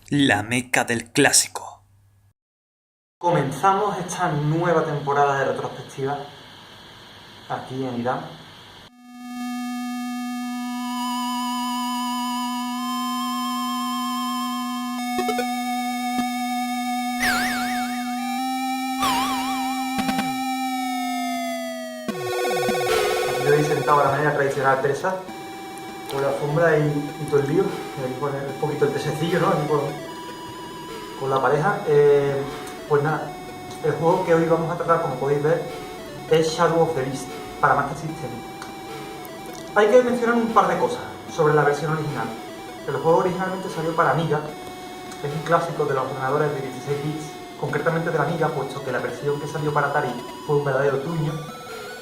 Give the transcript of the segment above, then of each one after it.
La meca del clásico. Comenzamos esta nueva temporada de retrospectiva aquí en Irán. Yo he sentado a la manera tradicional persa, con la alfombra y todo el lío, y con un poquito el tesecillo, ¿no? Aquí con la pareja. Pues nada, el juego que hoy vamos a tratar, como podéis ver, es Shadow of the Beast para Master System. Hay que mencionar un par de cosas sobre la versión original. El juego originalmente salió para Amiga, es un clásico de los ordenadores de 16 bits, concretamente de la Amiga, puesto que la versión que salió para Atari fue un verdadero truño,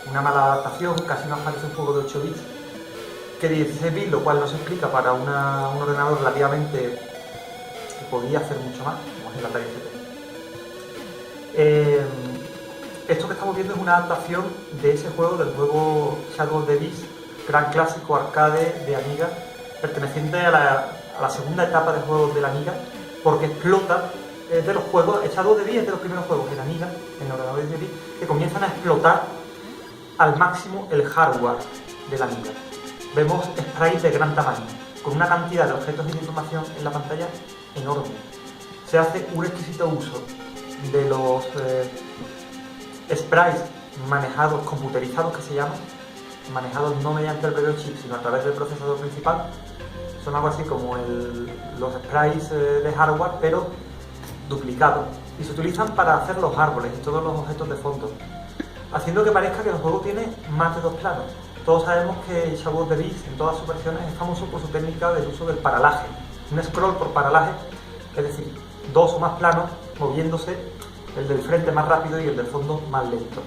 una mala adaptación, casi no parece un juego de 8 bits que de 16 bits, lo cual no se explica para un ordenador relativamente que podía hacer mucho más, como es el Atari ST. Esto que estamos viendo es una adaptación de ese juego, del juego Shadow of the Beast, gran clásico arcade de Amiga, perteneciente a la segunda etapa de juegos de la Amiga, porque explota de los juegos, Shadow of the Beast es de los primeros juegos en Amiga, en ordenadores de Beast, que comienzan a explotar al máximo el hardware de la Amiga. Vemos sprites de gran tamaño, con una cantidad de objetos y de información en la pantalla enorme. Se hace un exquisito uso de los sprites manejados, computerizados que se llaman, manejados no mediante el propio chip, sino a través del procesador principal. Son algo así como los sprites de hardware, pero duplicados. Y se utilizan para hacer los árboles y todos los objetos de fondo, haciendo que parezca que el juego tiene más de dos planos. Todos sabemos que Shadow of the Beast en todas sus versiones es famoso por su técnica del uso del paralaje, un scroll por paralaje, es decir, dos o más planos moviéndose, el del frente más rápido y el del fondo más lento.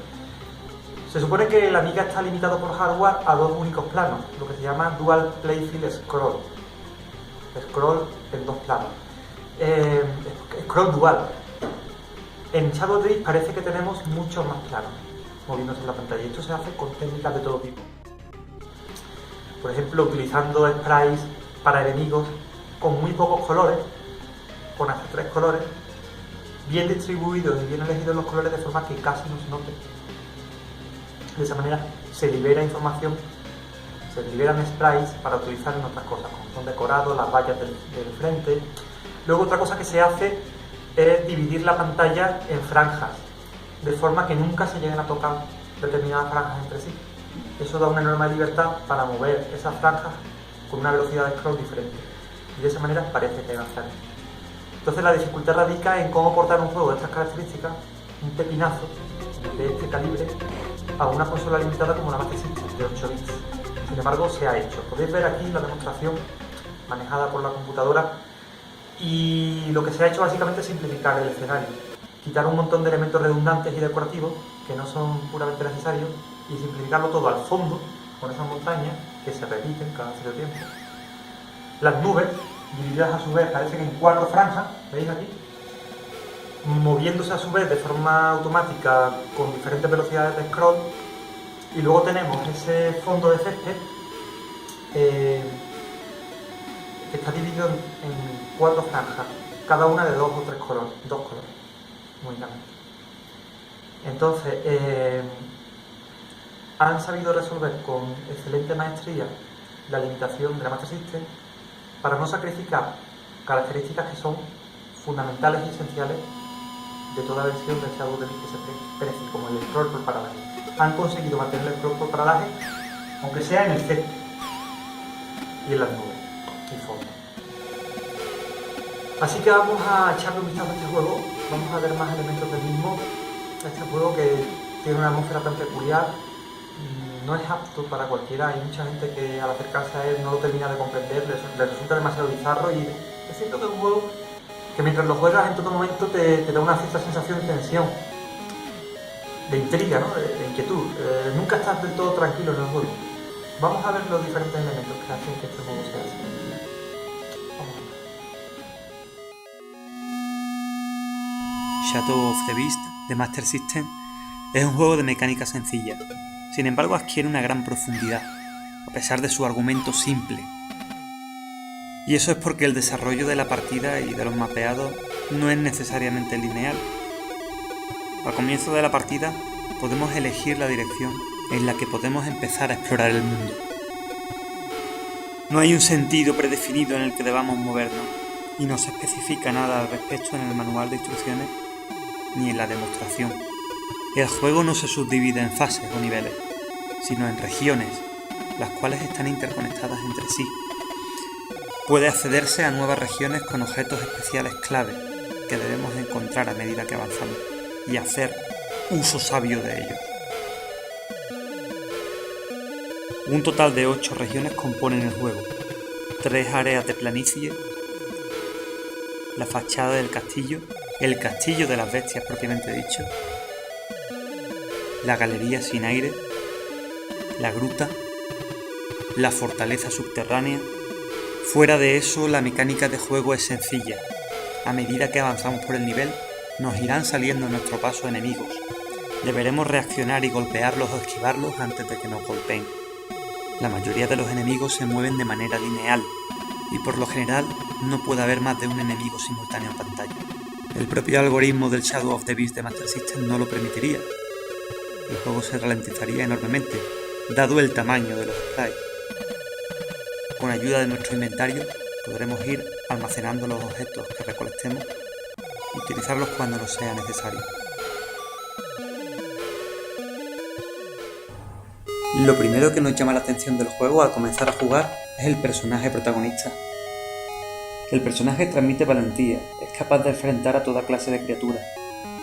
Se supone que la Amiga está limitado por hardware a dos únicos planos, lo que se llama Dual Playfield Scroll, scroll en dos planos, scroll dual. En Shadow of the Beast parece que tenemos muchos más planos moviéndose en la pantalla, y esto se hace con técnicas de todo tipo. Por ejemplo, utilizando sprites para enemigos con muy pocos colores, con hasta 3 colores, bien distribuidos y bien elegidos los colores de forma que casi no se note. De esa manera se libera información, se liberan sprites para utilizar en otras cosas, como son decorados, las vallas del frente. Luego otra cosa que se hace es dividir la pantalla en franjas, de forma que nunca se lleguen a tocar determinadas franjas entre sí. Eso da una enorme libertad para mover esas franjas con una velocidad de scroll diferente, y de esa manera parece que hay más franjas. Entonces la dificultad radica en cómo portar un juego de estas características, un pepinazo de este calibre, a una consola limitada como la Master System de 8 bits. Sin embargo, se ha hecho. Podéis ver aquí la demostración manejada por la computadora, y lo que se ha hecho básicamente es simplificar el escenario, quitar un montón de elementos redundantes y decorativos que no son puramente necesarios, y simplificarlo todo al fondo con esas montañas que se repiten cada cierto tiempo. Las nubes, divididas a su vez, parecen en 4 franjas, ¿veis aquí? Moviéndose a su vez de forma automática con diferentes velocidades de scroll. Y luego tenemos ese fondo de césped que está dividido en 4 franjas, cada una de 2 o 3 colores, 2 colores únicamente. Entonces, han sabido resolver con excelente maestría la limitación de la Master System para no sacrificar características que son fundamentales y esenciales de toda versión del Shadow of the Beast que se precie, como el scroll por paralaje. Han conseguido mantener el scroll por paralaje, aunque sea en el césped y en las nubes y fondo. Así que vamos a echarle un vistazo a este juego, vamos a ver más elementos del mismo. Este juego que tiene una atmósfera tan peculiar, no es apto para cualquiera. Hay mucha gente que al acercarse a él no lo termina de comprender, le resulta demasiado bizarro, y es cierto que es un juego que mientras lo juegas en todo momento te da una cierta sensación de tensión, de intriga, ¿no? de inquietud. Nunca estás del todo tranquilo en el juego. Vamos a ver los diferentes elementos que hacen que este juego sea así. Vamos a ver. Shadow of the Beast de Master System es un juego de mecánica sencilla, sin embargo adquiere una gran profundidad, a pesar de su argumento simple. Y eso es porque el desarrollo de la partida y de los mapeados no es necesariamente lineal. Al comienzo de la partida podemos elegir la dirección en la que podemos empezar a explorar el mundo. No hay un sentido predefinido en el que debamos movernos, y no se especifica nada al respecto en el manual de instrucciones ni en la demostración. El juego no se subdivide en fases o niveles, sino en regiones, las cuales están interconectadas entre sí. Puede accederse a nuevas regiones con objetos especiales clave que debemos encontrar a medida que avanzamos y hacer uso sabio de ellos. Un total de 8 regiones componen el juego: 3 áreas de planicie, la fachada del castillo, el castillo de las bestias propiamente dicho, la galería sin aire, la gruta, la fortaleza subterránea. Fuera de eso, la mecánica de juego es sencilla. A medida que avanzamos por el nivel, nos irán saliendo a nuestro paso enemigos. Deberemos reaccionar y golpearlos o esquivarlos antes de que nos golpeen. La mayoría de los enemigos se mueven de manera lineal, y por lo general no puede haber más de un enemigo simultáneo en pantalla. El propio algoritmo del Shadow of the Beast de Master System no lo permitiría. El juego se ralentizaría enormemente, dado el tamaño de los sprites. Con ayuda de nuestro inventario podremos ir almacenando los objetos que recolectemos y utilizarlos cuando nos sea necesario. Lo primero que nos llama la atención del juego al comenzar a jugar es el personaje protagonista. El personaje transmite valentía, es capaz de enfrentar a toda clase de criaturas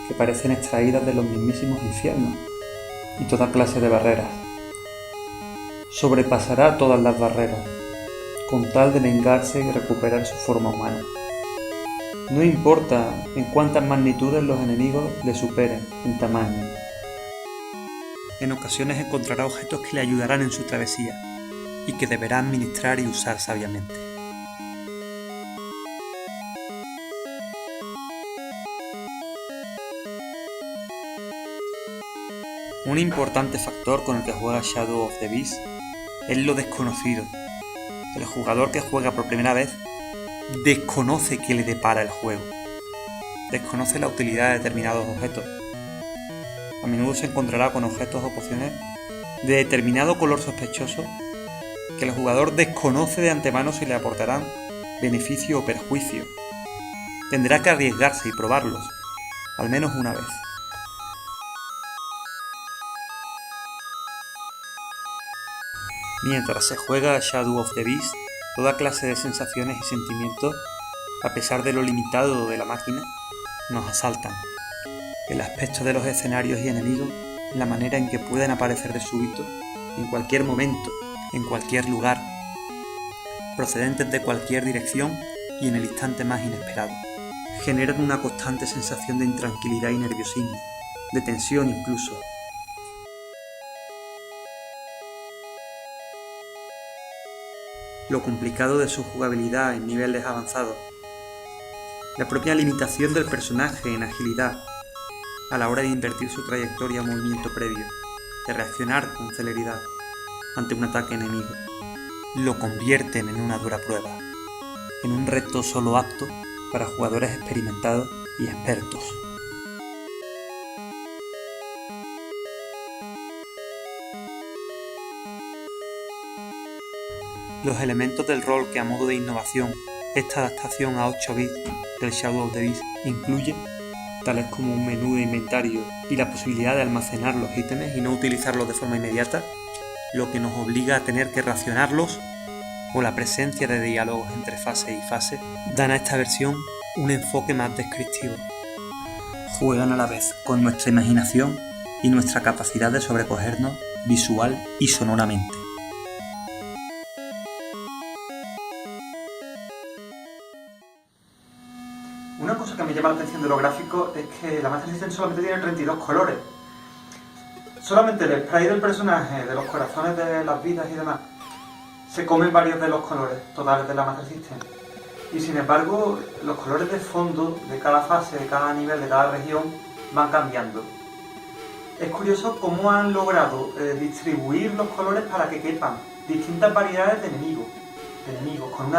que parecen extraídas de los mismísimos infiernos y toda clase de barreras. Sobrepasará todas las barreras con tal de vengarse y recuperar su forma humana. No importa en cuántas magnitudes los enemigos le superen en tamaño. En ocasiones encontrará objetos que le ayudarán en su travesía y que deberá administrar y usar sabiamente. Un importante factor con el que juega Shadow of the Beast es lo desconocido. El jugador que juega por primera vez desconoce qué le depara el juego. Desconoce la utilidad de determinados objetos. A menudo se encontrará con objetos o pociones de determinado color sospechoso que el jugador desconoce de antemano si le aportarán beneficio o perjuicio. Tendrá que arriesgarse y probarlos, al menos una vez. Mientras se juega a Shadow of the Beast, toda clase de sensaciones y sentimientos, a pesar de lo limitado de la máquina, nos asaltan. El aspecto de los escenarios y enemigos, la manera en que pueden aparecer de súbito, en cualquier momento, en cualquier lugar, procedentes de cualquier dirección y en el instante más inesperado, generan una constante sensación de intranquilidad y nerviosismo, de tensión incluso. Lo complicado de su jugabilidad en niveles avanzados, la propia limitación del personaje en agilidad a la hora de invertir su trayectoria o movimiento previo, de reaccionar con celeridad ante un ataque enemigo, lo convierten en una dura prueba, en un reto solo apto para jugadores experimentados y expertos. Los elementos del rol que a modo de innovación esta adaptación a 8 bits del Shadow of the Beast incluye, tales como un menú de inventario y la posibilidad de almacenar los ítems y no utilizarlos de forma inmediata, lo que nos obliga a tener que racionarlos, o la presencia de diálogos entre fase y fase, dan a esta versión un enfoque más descriptivo. Juegan a la vez con nuestra imaginación y nuestra capacidad de sobrecogernos visual y sonoramente. Una cosa que me llama la atención de los gráficos es que la Master System solamente tiene 32 colores. Solamente el spray del personaje, de los corazones de las vidas y demás, se comen varios de los colores totales de la Master System. Y sin embargo, los colores de fondo de cada fase, de cada nivel, de cada región, van cambiando. Es curioso cómo han logrado distribuir los colores para que quepan distintas variedades de enemigos con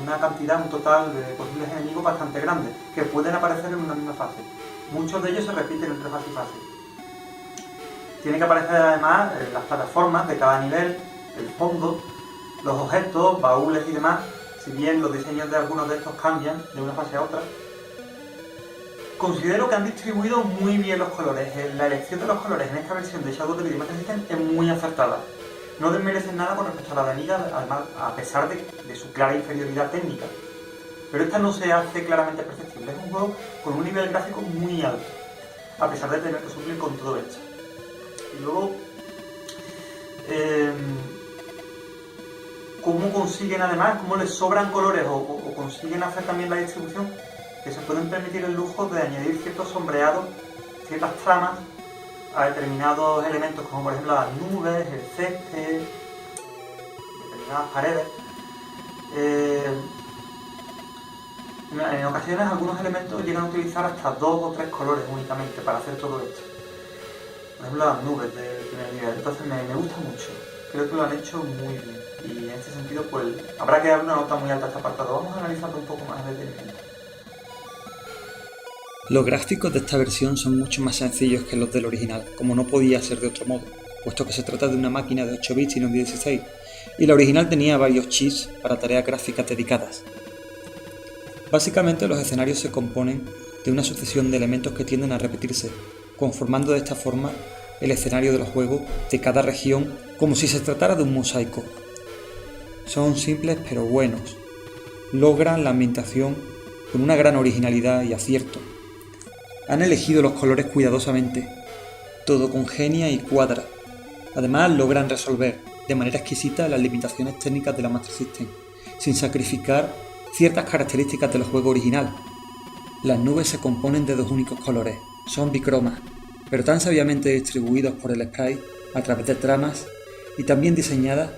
una cantidad, un total de posibles enemigos bastante grande, que pueden aparecer en una misma fase. Muchos de ellos se repiten entre fase y fase. Tiene que aparecer además las plataformas de cada nivel, el fondo, los objetos, baúles y demás, si bien los diseños de algunos de estos cambian de una fase a otra. Considero que han distribuido muy bien los colores. La elección de los colores en esta versión de Shadow of the Master System es muy acertada. No desmerecen nada con respecto a la de Amiga, además, a pesar de su clara inferioridad técnica. Pero esta no se hace claramente perceptible. Es un juego con un nivel gráfico muy alto, a pesar de tener que suplir con todo esto. Y luego, cómo consiguen además, cómo les sobran colores o consiguen hacer también la distribución, que se pueden permitir el lujo de añadir ciertos sombreados, ciertas tramas a determinados elementos, como por ejemplo las nubes, el césped, determinadas paredes. En ocasiones algunos elementos llegan a utilizar hasta 2 o 3 colores únicamente para hacer todo esto. Por ejemplo las nubes del primer nivel. Entonces me gusta mucho. Creo que lo han hecho muy bien. Y en este sentido pues habrá que darle una nota muy alta a este apartado. Vamos a analizarlo un poco más en detenimiento. Los gráficos de esta versión son mucho más sencillos que los del original, como no podía ser de otro modo, puesto que se trata de una máquina de 8 bits y no de 16, y la original tenía varios chips para tareas gráficas dedicadas. Básicamente los escenarios se componen de una sucesión de elementos que tienden a repetirse, conformando de esta forma el escenario del juego de cada región como si se tratara de un mosaico. Son simples pero buenos, logran la ambientación con una gran originalidad y acierto. Han elegido los colores cuidadosamente, todo congenia y cuadra. Además logran resolver de manera exquisita las limitaciones técnicas de la Master System, sin sacrificar ciertas características del juego original. Las nubes se componen de 2 únicos colores, son bicromas, pero tan sabiamente distribuidos por el sprite a través de tramas y también diseñadas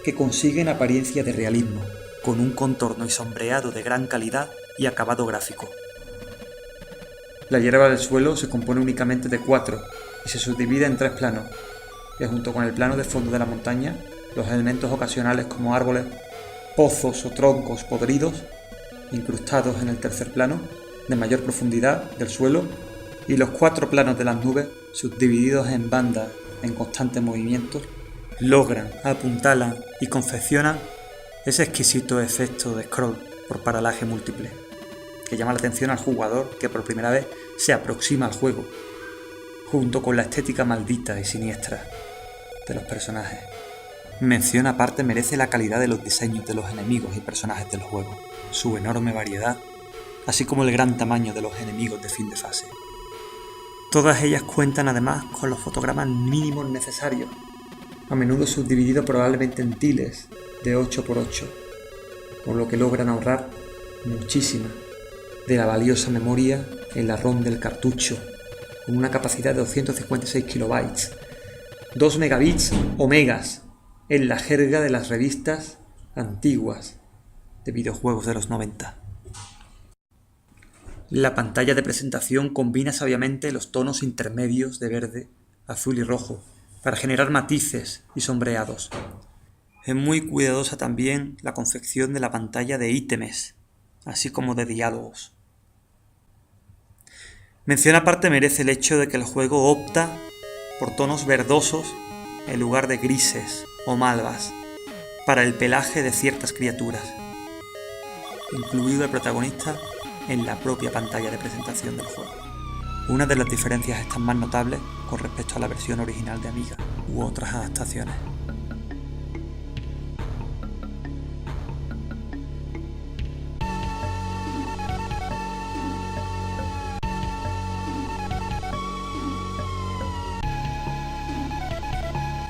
que consiguen apariencia de realismo, con un contorno y sombreado de gran calidad y acabado gráfico. La hierba del suelo se compone únicamente de 4 y se subdivide en 3 planos, que junto con el plano de fondo de la montaña, los elementos ocasionales como árboles, pozos o troncos podridos, incrustados en el tercer plano, de mayor profundidad del suelo, y los 4 planos de las nubes, subdivididos en bandas en constante movimiento, logran, apuntalan y confeccionan ese exquisito efecto de scroll por paralaje múltiple, que llama la atención al jugador que por primera vez se aproxima al juego, junto con la estética maldita y siniestra de los personajes. Mención aparte merece la calidad de los diseños de los enemigos y personajes del juego, su enorme variedad, así como el gran tamaño de los enemigos de fin de fase. Todas ellas cuentan además con los fotogramas mínimos necesarios, a menudo subdivididos probablemente en tiles de 8×8, con lo que logran ahorrar muchísima de la valiosa memoria en la ROM del cartucho, con una capacidad de 256 kilobytes, 2 megabits o megas en la jerga de las revistas antiguas de videojuegos de los 90. La pantalla de presentación combina sabiamente los tonos intermedios de verde, azul y rojo para generar matices y sombreados. Es muy cuidadosa también la confección de la pantalla de ítems, así como de diálogos. Mención aparte merece el hecho de que el juego opta por tonos verdosos en lugar de grises o malvas para el pelaje de ciertas criaturas, incluido el protagonista en la propia pantalla de presentación del juego. Una de las diferencias están más notables con respecto a la versión original de Amiga u otras adaptaciones.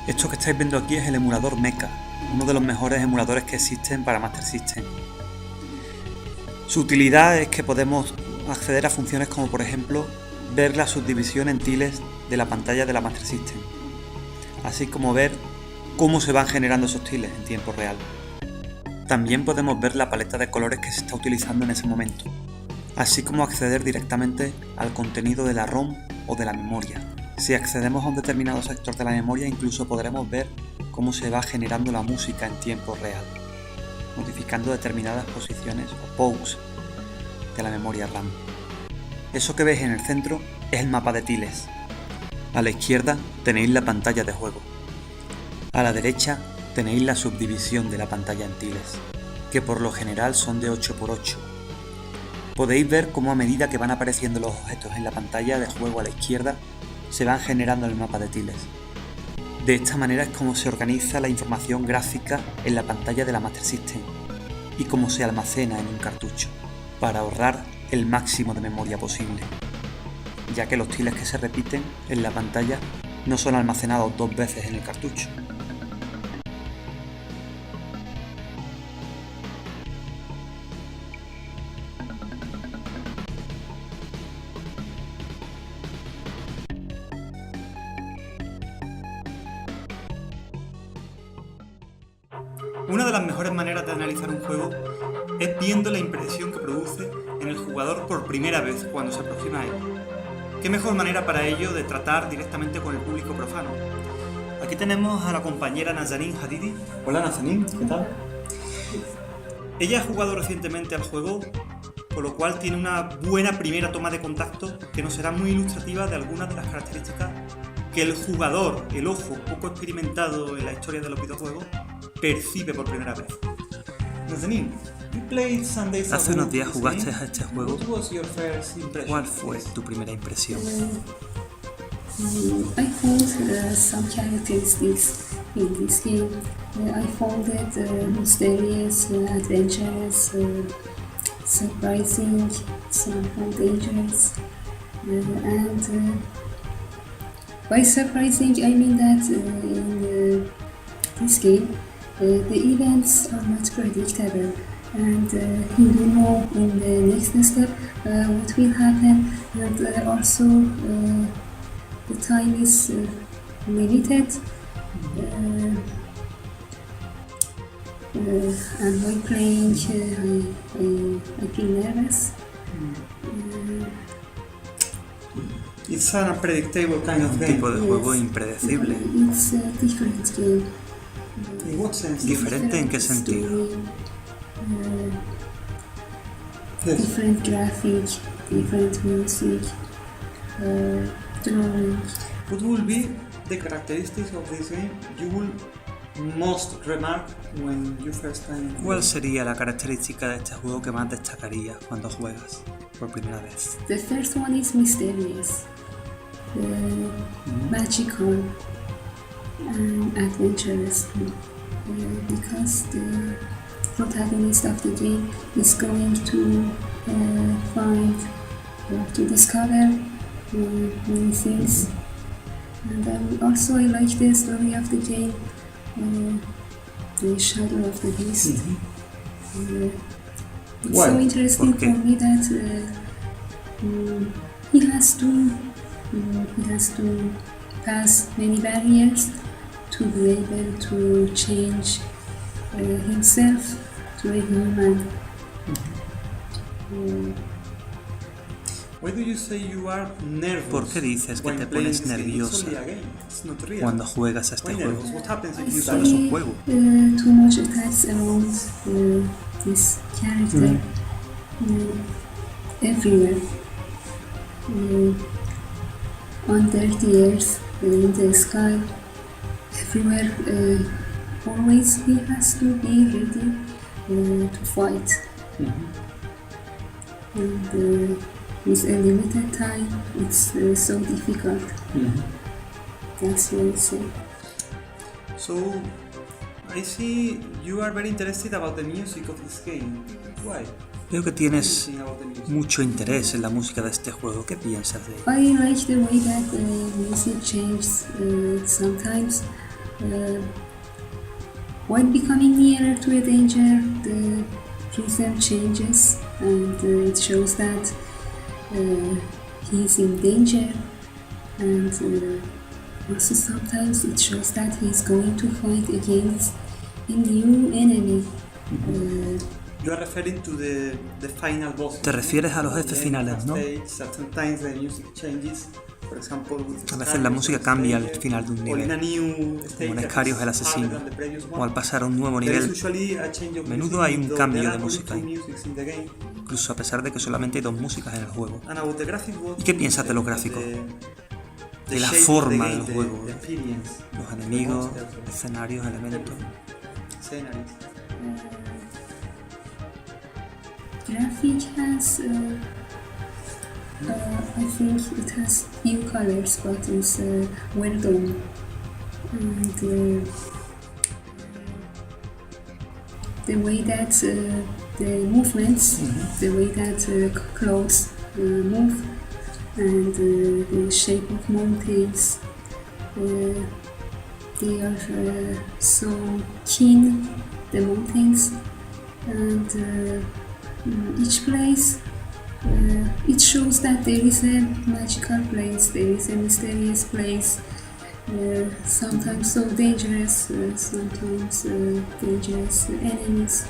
Esto que estáis viendo aquí es el emulador Mecha, uno de los mejores emuladores que existen para Master System. Su utilidad es que podemos acceder a funciones como por ejemplo ver la subdivisión en tiles de la pantalla de la Master System, así como ver cómo se van generando esos tiles en tiempo real. También podemos ver la paleta de colores que se está utilizando en ese momento, así como acceder directamente al contenido de la ROM o de la memoria. Si accedemos a un determinado sector de la memoria, incluso podremos ver cómo se va generando la música en tiempo real. modificando determinadas posiciones o pokes de la memoria RAM. Eso que ves en el centro es el mapa de tiles. A la izquierda tenéis la pantalla de juego. A la derecha tenéis la subdivisión de la pantalla en tiles, que por lo general son de 8×8. Podéis ver cómo a medida que van apareciendo los objetos en la pantalla de juego a la izquierda, se van generando el mapa de tiles. De esta manera es como se organiza la información gráfica en la pantalla de la Master System y cómo se almacena en un cartucho, para ahorrar el máximo de memoria posible, ya que los tiles que se repiten en la pantalla no son almacenados 2 veces en el cartucho. Una de las mejores maneras de analizar un juego es viendo la impresión que produce en el jugador por primera vez cuando se aproxima a él. ¿Qué mejor manera para ello de tratar directamente con el público profano? Aquí tenemos a la compañera Nazanin Hadidi. Hola Nazanin, ¿qué tal? Ella ha jugado recientemente al juego, por lo cual tiene una buena primera toma de contacto que nos será muy ilustrativa de algunas de las características que el jugador, el ojo poco experimentado en la historia de los videojuegos, percibe por primera vez. Nazanin, hace unos días jugaste a este juego. ¿Cuál fue tu primera impresión? I found some characteristics in this game. I found it mysterious, adventurous, surprising, sometimes dangerous, and by surprising I mean that in this game the events are not predictable, and you don't know in the next step what will happen, and also the time is limited, and while playing I feel nervous. It's an unpredictable kind of game. Un tipo de juego impredecible. It's a different game. In what sense? ¿Diferente en qué sentido? Different graphic, different music, drawing. What will be the characteristics of this game you will most remark when you first time? ¿Cuál sería la característica de este juego que más destacarías cuando juegas por primera vez? The first one is mysterious, magical, and adventurous, because the protagonist of the game is going to find or to discover many things. And also I like the story of the game, the Shadow of the Beast. It's so interesting for me that he has to pass many barriers to be able to change himself to a human. Why do you say you are nervous? ¿Por qué dices que te pones nerviosa cuando juegas a este juego? Solo es un juego. Too much attacks around this character everywhere. Under the earth, in the sky, everywhere. Always he has to be ready to fight. And with a limited time, it's so difficult. That's what I say. So, I see you are very interested about the music of this game. Why? Veo que tienes mucho interés en la música de este juego. ¿Qué piensas de ello? I like the way that the music changes sometimes. When becoming nearer to a danger, the rhythm changes, and it shows that he's in danger, and also sometimes it shows that he's going to fight against a new enemy. You are referring to the final boss. Te refieres a los jefes finales, ¿no? A veces la música cambia al final de un nivel, como en Escarios el asesino, o al pasar a un nuevo nivel. A menudo hay un cambio de música, incluso a pesar de que solamente hay 2 músicas en el juego. ¿Y qué piensas de los gráficos? De la forma del juego, los enemigos, escenarios, elementos. Graphic has, I think it has few colors, but it's well done. And the way that the movements, the way that clothes move, and the shape of mountains, they are so keen, the mountains, and each place, it shows that there is a magical place, there is a mysterious place, sometimes so dangerous, sometimes dangerous enemies.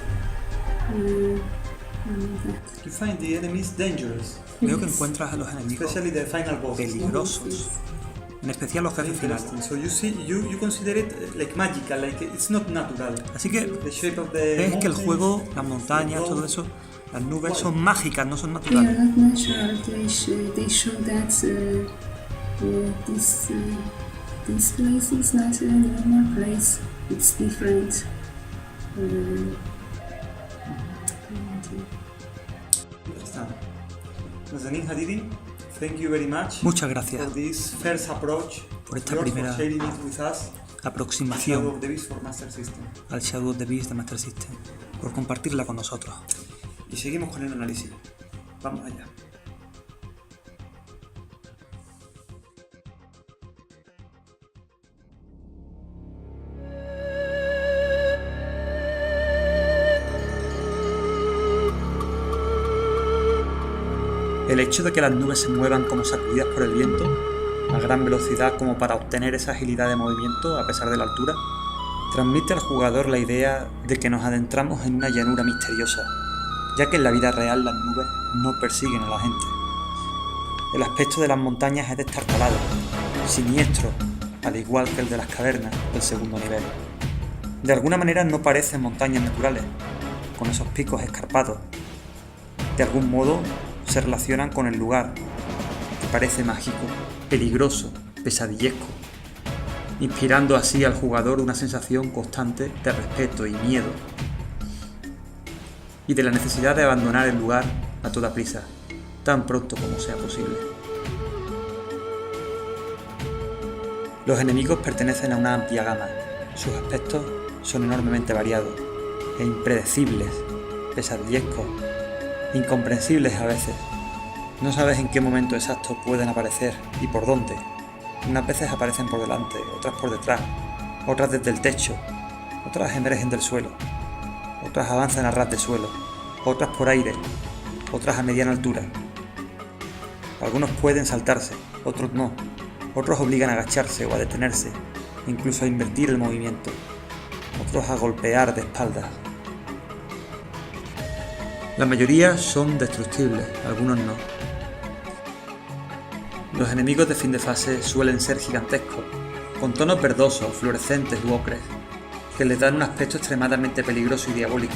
You find the enemies dangerous. Veo que encuentras a los enemigos Especially the final boss. peligrosos, en especial los jefes finales. So you consider it like magical, like it's not natural. Así que The shape of the ves que el mountains, juego, las montañas, todo eso, las nubes son mágicas, no son They are naturales. not natural. They show that this place is not a normal place. It's different. Nazanin Hadidi, thank you very much Muchas gracias for this first approach. por esta for primera sharing it with us. Shadow aproximación of the Beast for Master System. al Shadow of the Beast de Master System, por compartirla con nosotros. Y seguimos con el análisis. Vamos allá. El hecho de que las nubes se muevan como sacudidas por el viento, a gran velocidad como para obtener esa agilidad de movimiento a pesar de la altura, transmite al jugador la idea de que nos adentramos en una llanura misteriosa, ya que en la vida real las nubes no persiguen a la gente. El aspecto de las montañas es destartalado, siniestro, al igual que el de las cavernas del segundo nivel. De alguna manera no parecen montañas naturales, con esos picos escarpados. De algún modo se relacionan con el lugar, que parece mágico, peligroso, pesadillesco, inspirando así al jugador una sensación constante de respeto y miedo, y de la necesidad de abandonar el lugar a toda prisa, tan pronto como sea posible. Los enemigos pertenecen a una amplia gama, sus aspectos son enormemente variados e impredecibles, pesadillescos, incomprensibles a veces. No sabes en qué momento exacto pueden aparecer y por dónde. Unas veces aparecen por delante, otras por detrás, otras desde el techo, otras emergen del suelo, otras avanzan a ras de suelo, otras por aire, otras a mediana altura. Algunos pueden saltarse, otros no. Otros obligan a agacharse o a detenerse, incluso a invertir el movimiento. Otros a golpear de espaldas. La mayoría son destructibles, algunos no. Los enemigos de fin de fase suelen ser gigantescos, con tonos verdosos, fluorescentes u ocres, que les dan un aspecto extremadamente peligroso y diabólico.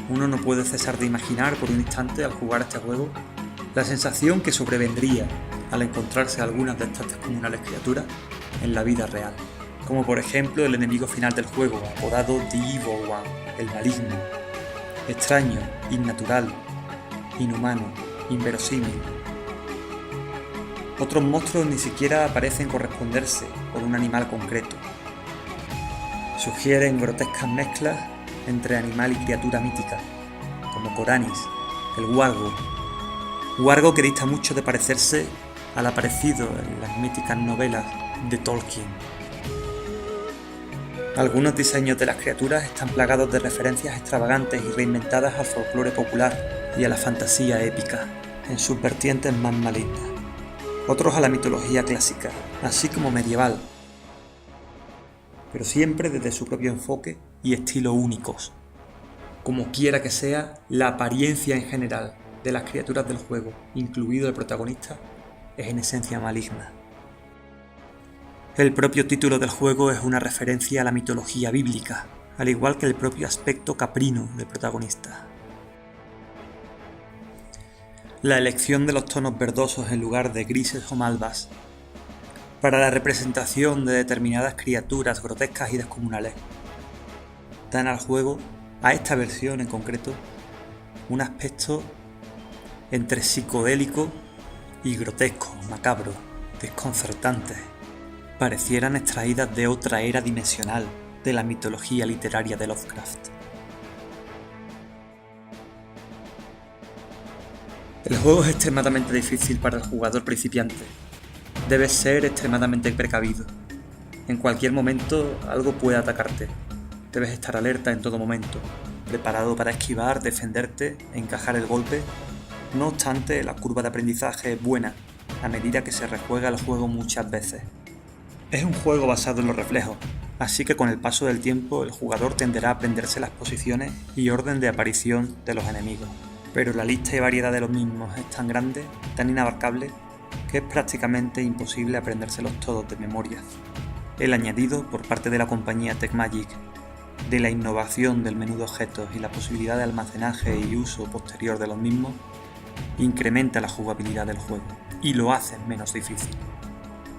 Uno no puede cesar de imaginar por un instante al jugar este juego la sensación que sobrevendría al encontrarse algunas de estas descomunales criaturas en la vida real, como por ejemplo el enemigo final del juego, apodado The Evil One, el maligno, extraño, innatural, inhumano, inverosímil. Otros monstruos ni siquiera parecen corresponderse con un animal concreto. Sugieren grotescas mezclas entre animal y criatura mítica, como Koranis, el Wargo que dista mucho de parecerse al aparecido en las míticas novelas de Tolkien. Algunos diseños de las criaturas están plagados de referencias extravagantes y reinventadas al folclore popular y a la fantasía épica, en sus vertientes más malignas. Otros a la mitología clásica, así como medieval, pero siempre desde su propio enfoque y estilo únicos. Como quiera que sea, la apariencia en general de las criaturas del juego, incluido el protagonista, es en esencia maligna. El propio título del juego es una referencia a la mitología bíblica, al igual que el propio aspecto caprino del protagonista. La elección de los tonos verdosos en lugar de grises o malvas para la representación de determinadas criaturas grotescas y descomunales dan al juego, a esta versión en concreto, un aspecto entre psicodélico y grotesco, macabro, desconcertante. Parecieran extraídas de otra era dimensional de la mitología literaria de Lovecraft. El juego es extremadamente difícil para el jugador principiante. Debes ser extremadamente precavido. En cualquier momento algo puede atacarte. Debes estar alerta en todo momento, preparado para esquivar, defenderte e encajar el golpe. No obstante, la curva de aprendizaje es buena a medida que se rejuega el juego muchas veces. Es un juego basado en los reflejos, así que con el paso del tiempo el jugador tenderá a aprenderse las posiciones y orden de aparición de los enemigos. Pero la lista y variedad de los mismos es tan grande, tan inabarcable, que es prácticamente imposible aprendérselos todos de memoria. El añadido por parte de la compañía Tecmagic de la innovación del menú de objetos y la posibilidad de almacenaje y uso posterior de los mismos incrementa la jugabilidad del juego y lo hace menos difícil.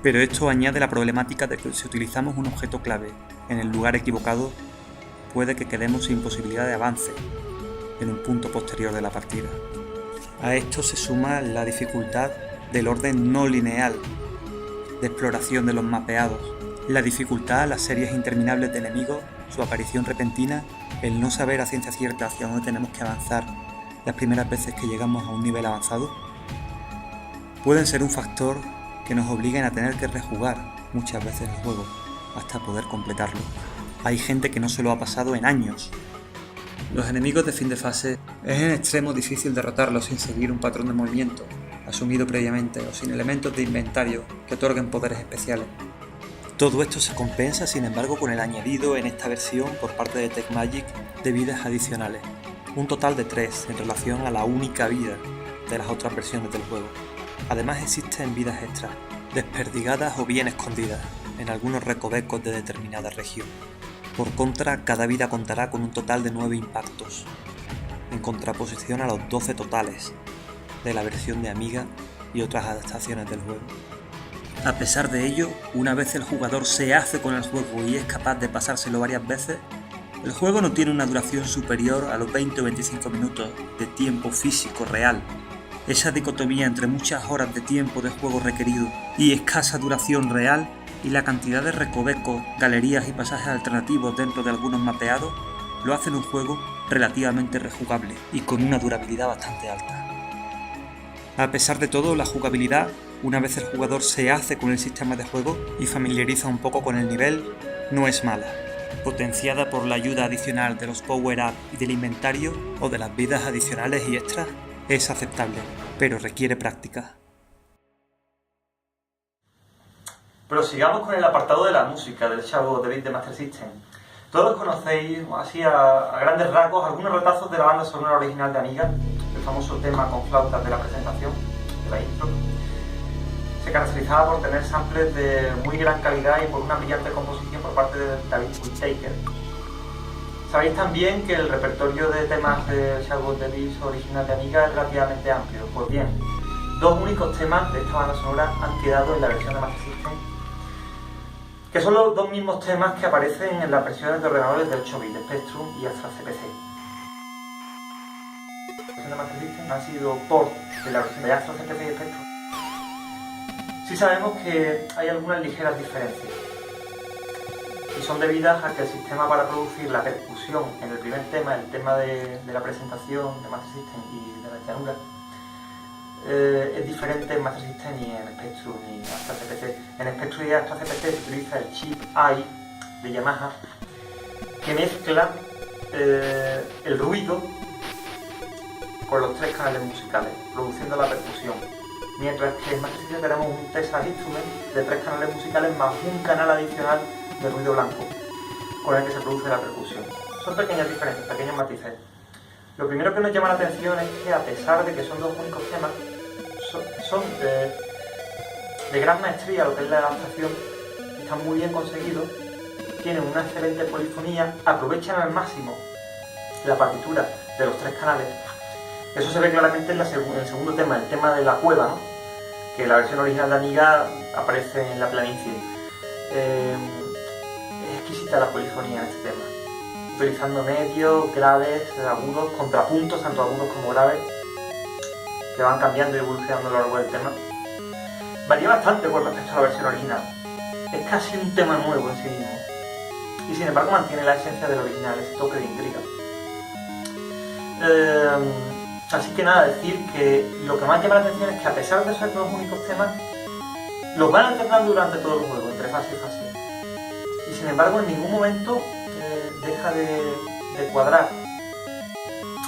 Pero esto añade la problemática de que si utilizamos un objeto clave en el lugar equivocado, puede que quedemos sin posibilidad de avance en un punto posterior de la partida. A esto se suma la dificultad del orden no lineal de exploración de los mapeados, la dificultad a las series interminables de enemigos, su aparición repentina, el no saber a ciencia cierta hacia dónde tenemos que avanzar las primeras veces que llegamos a un nivel avanzado, pueden ser un factor que nos obliguen a tener que rejugar muchas veces el juego hasta poder completarlo. Hay gente que no se lo ha pasado en años. Los enemigos de fin de fase es en extremo difícil derrotarlos sin seguir un patrón de movimiento asumido previamente o sin elementos de inventario que otorguen poderes especiales. Todo esto se compensa, sin embargo, con el añadido en esta versión por parte de Tecmagic de vidas adicionales, un total de 3 en relación a la única vida de las otras versiones del juego. Además existen vidas extras, desperdigadas o bien escondidas en algunos recovecos de determinada región. Por contra, cada vida contará con un total de 9 impactos, en contraposición a los 12 totales de la versión de Amiga y otras adaptaciones del juego. A pesar de ello, una vez el jugador se hace con el juego y es capaz de pasárselo varias veces, el juego no tiene una duración superior a los 20 o 25 minutos de tiempo físico real. Esa dicotomía entre muchas horas de tiempo de juego requerido y escasa duración real, y la cantidad de recovecos, galerías y pasajes alternativos dentro de algunos mapeados, lo hacen un juego relativamente rejugable y con una durabilidad bastante alta. A pesar de todo, la jugabilidad, una vez el jugador se hace con el sistema de juego y familiariza un poco con el nivel, no es mala, potenciada por la ayuda adicional de los power-up y del inventario o de las vidas adicionales y extras, es aceptable, pero requiere práctica. Prosigamos con el apartado de la música del Shadow of the Beat de Master System. Todos conocéis, así a grandes rasgos, algunos retazos de la banda sonora original de Amiga, el famoso tema con flautas de la presentación, de la intro. Se caracterizaba por tener samples de muy gran calidad y por una brillante composición por parte de David Whittaker. Sabéis también que el repertorio de temas de Shadow of the Beast original de Amiga es relativamente amplio. Pues bien, 2 únicos temas de esta banda sonora han quedado en la versión de Master System, que son los 2 mismos temas que aparecen en las versiones de ordenadores de 8 bits, Spectrum y Astra CPC. La versión de Master System ha sido port de la versión de Astra CPC y Spectrum. Sí sabemos que hay algunas ligeras diferencias, y son debidas a que el sistema para producir la percusión en el primer tema, el tema de la presentación de Master System y de la llanura, es diferente en Master System y en Spectrum y Astra CPC. En Spectrum y Astra CPC se utiliza el chip AI de Yamaha, que mezcla el ruido con los 3 canales musicales, produciendo la percusión. Mientras que en Master System tenemos un Texas Instrument de 3 canales musicales más un canal adicional de ruido blanco con el que se produce la percusión. Son pequeñas diferencias, pequeños matices. Lo primero que nos llama la atención es que, a pesar de que son 2 únicos temas, son de gran maestría lo que es la adaptación, están muy bien conseguidos, tienen una excelente polifonía, aprovechan al máximo la partitura de los 3 canales. Eso se ve claramente en el segundo tema, el tema de la cueva, ¿no? Que la versión original de Amiga aparece en la planicie. Es exquisita la polifonía en este tema, utilizando medios, graves, agudos, contrapuntos, tanto agudos como graves, que van cambiando y evolucionando a lo largo del tema. Varía bastante con respecto a la versión original. Es casi un tema nuevo en sí mismo. Y sin embargo mantiene la esencia del original, ese toque de intriga. Así que nada, decir que lo que más llama la atención es que a pesar de ser 2 únicos temas, los van alternando durante todo el juego, entre fase y fase. Y sin embargo en ningún momento deja de cuadrar.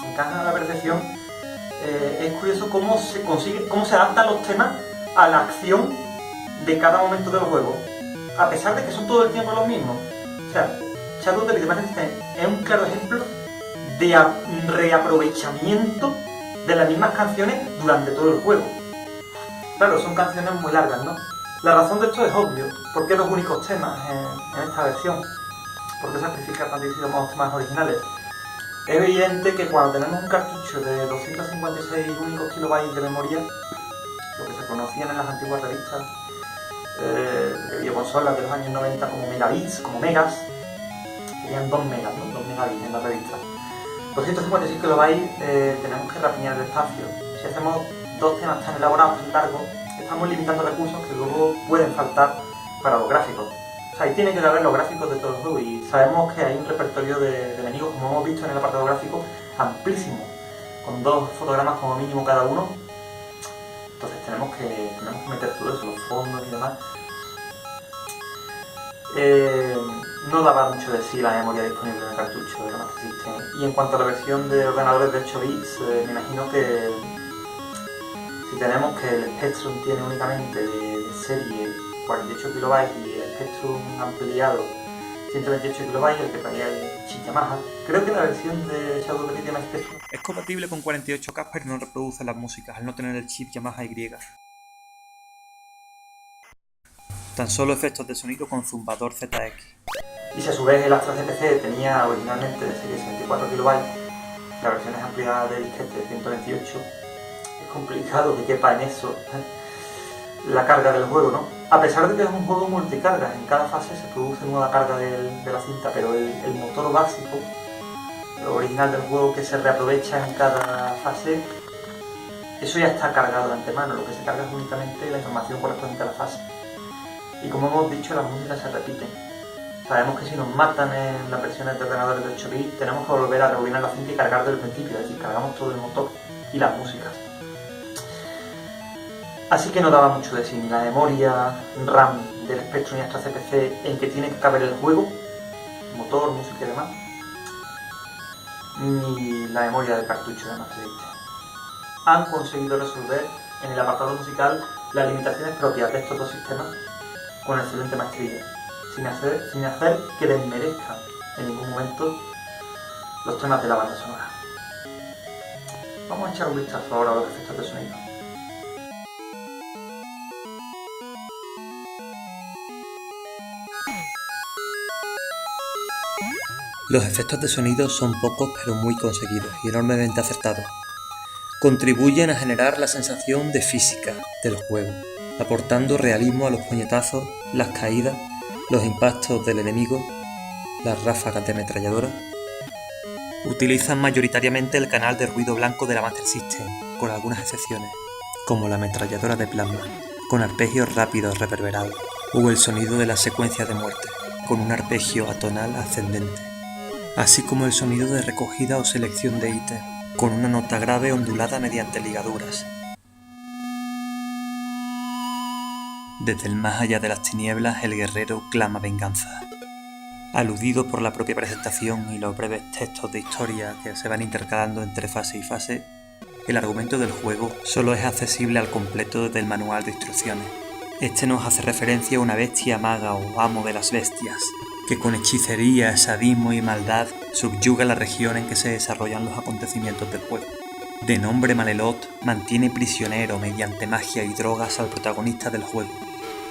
Encaja a la perfección. Es curioso cómo se adaptan los temas a la acción de cada momento del juego, a pesar de que son todo el tiempo los mismos. O sea, Shadow of the Beat System es un claro ejemplo de reaprovechamiento de las mismas canciones durante todo el juego. Claro, son canciones muy largas, ¿no? La razón de esto es obvio. ¿Por qué 2 únicos temas en esta versión? ¿Por qué sacrificar tantísimos temas originales? Es evidente que cuando tenemos un cartucho de 256 únicos kilobytes de memoria, lo que se conocían en las antiguas revistas de videoconsolas de los años 90 como megabits, como megas, serían 2 megas, ¿no? 2 megabits en la revista. 256 kilobytes tenemos que rapiñar el espacio. Si hacemos 2 temas tan elaborados, tan largos, estamos limitando recursos que luego pueden faltar para los gráficos. O sea, ahí tiene que haber los gráficos de todo el juego y sabemos que hay un repertorio de enemigos, como hemos visto en el apartado gráfico, amplísimo, con 2 fotogramas como mínimo cada uno. Entonces tenemos que meter todo eso, los fondos y demás. No daba mucho de sí la memoria disponible en el cartucho de la Master System. Y en cuanto a la versión de ordenadores de 8 bits, me imagino que si tenemos que el Spectrum tiene únicamente de serie 48 kilobytes y el Spectrum ampliado 128 kilobytes, el que traía el chip Yamaha, creo que la versión de Shadow of the Beat Spectrum es compatible con 48K, pero no reproduce las músicas al no tener el chip Yamaha Y. Tan solo efectos de sonido con zumbador ZX. Y si a su vez el Astra CPC tenía originalmente de serie 64 kilobytes, la versión es ampliada de disquete 128, es complicado que quepa en eso la carga del juego, ¿no? A pesar de que es un juego multicarga, en cada fase se produce nueva carga de la cinta, pero el motor básico, lo original del juego que se reaprovecha en cada fase, eso ya está cargado de antemano, lo que se carga es únicamente la información correspondiente a la fase. Y como hemos dicho, las músicas se repiten. Sabemos que si nos matan en las versiones de ordenadores de 8 bits, tenemos que volver a rebobinar la cinta y cargar desde el principio, es decir, cargamos todo el motor y las músicas. Así que no daba mucho de sí ni la memoria RAM del Spectrum y Astra CPC en que tiene que caber el juego, motor, música y demás, ni la memoria del cartucho de Master System. Han conseguido resolver en el apartado musical las limitaciones propias de estos 2 sistemas con excelente maestría, sin hacer que desmerezcan en ningún momento los temas de la banda sonora. Vamos a echar un vistazo ahora a los efectos de sonido. Los efectos de sonido son pocos pero muy conseguidos y enormemente acertados. Contribuyen a generar la sensación de física del juego, aportando realismo a los puñetazos, las caídas, los impactos del enemigo, las ráfagas de ametralladora. Utilizan mayoritariamente el canal de ruido blanco de la Master System, con algunas excepciones, como la ametralladora de plasma, con arpegios rápidos reverberados, o el sonido de las secuencias de muerte, con un arpegio atonal ascendente, así como el sonido de recogida o selección de ítems, con una nota grave ondulada mediante ligaduras. Desde el más allá de las tinieblas, el guerrero clama venganza. Aludido por la propia presentación y los breves textos de historia que se van intercalando entre fase y fase, el argumento del juego solo es accesible al completo desde el manual de instrucciones. Este nos hace referencia a una bestia maga o amo de las bestias, que con hechicería, sadismo y maldad subyuga la región en que se desarrollan los acontecimientos del juego. De nombre Malelot, mantiene prisionero mediante magia y drogas al protagonista del juego,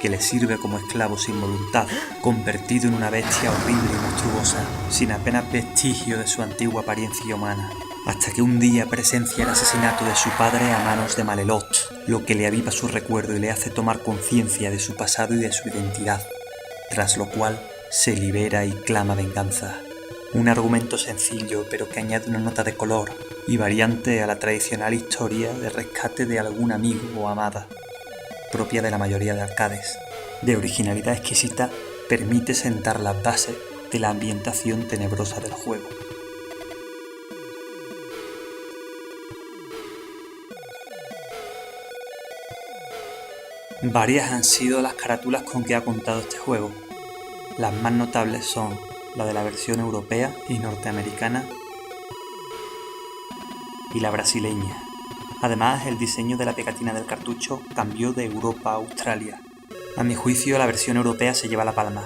que le sirve como esclavo sin voluntad, convertido en una bestia horrible y monstruosa, sin apenas vestigio de su antigua apariencia humana, hasta que un día presencia el asesinato de su padre a manos de Malelot, lo que le aviva su recuerdo y le hace tomar conciencia de su pasado y de su identidad, tras lo cual se libera y clama venganza. Un argumento sencillo, pero que añade una nota de color y variante a la tradicional historia de rescate de algún amigo o amada, propia de la mayoría de arcades. De originalidad exquisita, permite sentar las bases de la ambientación tenebrosa del juego. Varias han sido las carátulas con que ha contado este juego. Las más notables son la de la versión europea y norteamericana y la brasileña. Además, el diseño de la pegatina del cartucho cambió de Europa a Australia. A mi juicio, la versión europea se lleva la palma.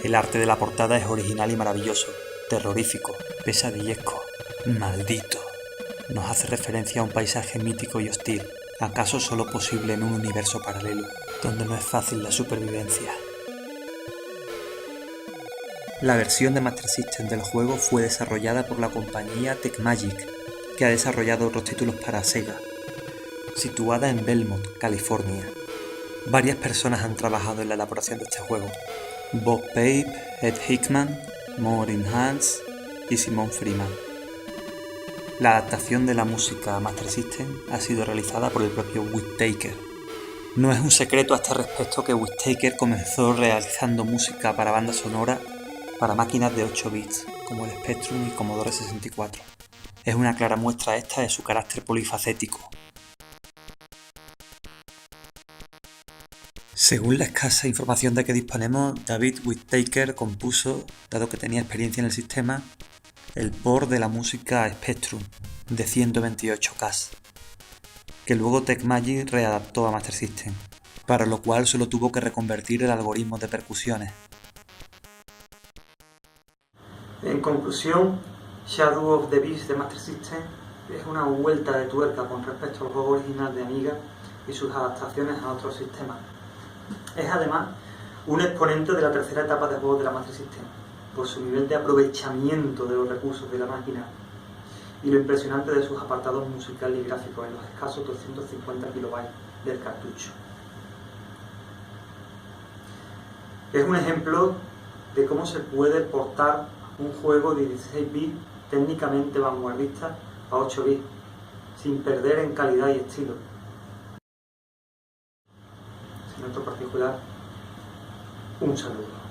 El arte de la portada es original y maravilloso, terrorífico, pesadillesco, maldito. Nos hace referencia a un paisaje mítico y hostil, acaso solo posible en un universo paralelo, donde no es fácil la supervivencia. La versión de Master System del juego fue desarrollada por la compañía Tecmagic, que ha desarrollado otros títulos para Sega, situada en Belmont, California. Varias personas han trabajado en la elaboración de este juego: Bob Pape, Ed Hickman, Maureen Hans y Simon Freeman. La adaptación de la música a Master System ha sido realizada por el propio Whittaker. No es un secreto a este respecto que Whittaker comenzó realizando música para bandas sonoras para máquinas de 8 bits, como el Spectrum y Commodore 64. Es una clara muestra esta de su carácter polifacético. Según la escasa información de que disponemos, David Whittaker compuso, dado que tenía experiencia en el sistema, el port de la música Spectrum de 128K, que luego Tecmagic readaptó a Master System, para lo cual solo tuvo que reconvertir el algoritmo de percusiones. En conclusión, Shadow of the Beast de Master System es una vuelta de tuerca con respecto al juego original de Amiga y sus adaptaciones a otros sistemas. Es además un exponente de la tercera etapa de juegos de la Master System, por su nivel de aprovechamiento de los recursos de la máquina y lo impresionante de sus apartados musicales y gráficos en los escasos 250 kilobytes del cartucho. Es un ejemplo de cómo se puede portar un juego de 16 bits técnicamente vanguardista a 8 bits, sin perder en calidad y estilo. En otro particular, un saludo.